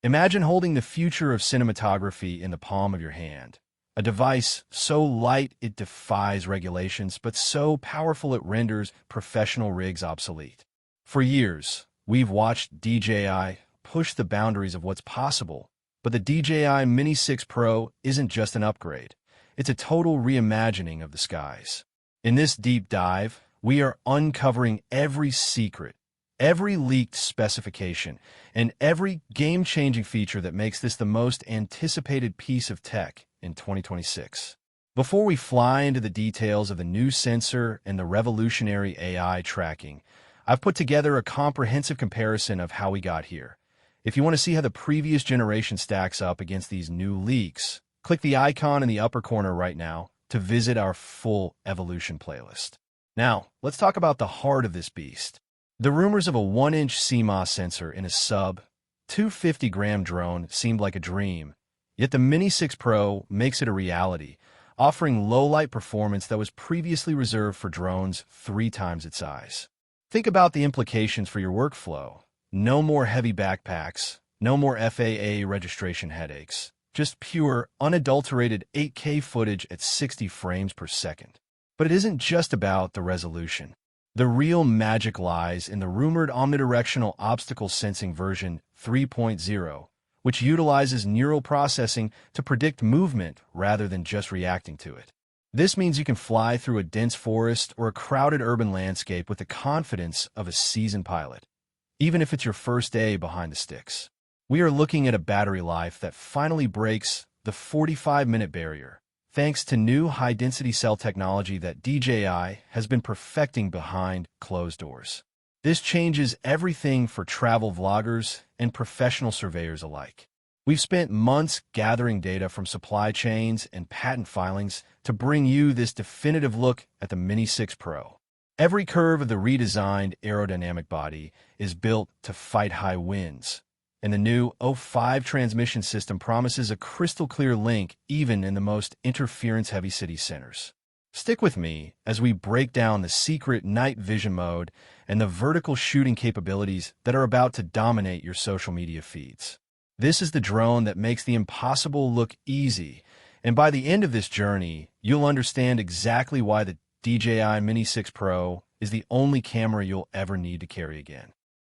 Imagine holding the future of cinematography in the palm of your hand. A device so light it defies regulations, but so powerful it renders professional rigs obsolete. For years, we've watched DJI push the boundaries of what's possible, but the DJI Mini 6 Pro isn't just an upgrade. It's a total reimagining of the skies. In this deep dive, we are uncovering every secret, every leaked specification, and every game-changing feature that makes this the most anticipated piece of tech in 2026. Before we fly into the details of the new sensor and the revolutionary AI tracking, I've put together a comprehensive comparison of how we got here. If you want to see how the previous generation stacks up against these new leaks, click the icon in the upper corner right now to visit our full evolution playlist. Now, let's talk about the heart of this beast. The rumors of a 1-inch CMOS sensor in a sub-250-gram drone seemed like a dream, yet the Mini 6 Pro makes it a reality, offering low-light performance that was previously reserved for drones 3 times its size. Think about the implications for your workflow. No more heavy backpacks, no more FAA registration headaches, just pure, unadulterated 8K footage at 60 frames per second. But it isn't just about the resolution. The real magic lies in the rumored omnidirectional obstacle sensing version 3.0, which utilizes neural processing to predict movement rather than just reacting to it. This means you can fly through a dense forest or a crowded urban landscape with the confidence of a seasoned pilot, even if it's your first day behind the sticks. We are looking at a battery life that finally breaks the 45-minute barrier, thanks to new high-density cell technology that DJI has been perfecting behind closed doors. This changes everything for travel vloggers and professional surveyors alike. We've spent months gathering data from supply chains and patent filings to bring you this definitive look at the Mini 6 Pro. Every curve of the redesigned aerodynamic body is built to fight high winds, and the new O5 transmission system promises a crystal-clear link even in the most interference-heavy city centers. Stick with me as we break down the secret night vision mode and the vertical shooting capabilities that are about to dominate your social media feeds. This is the drone that makes the impossible look easy, and by the end of this journey, you'll understand exactly why the DJI Mini 6 Pro is the only camera you'll ever need to carry again.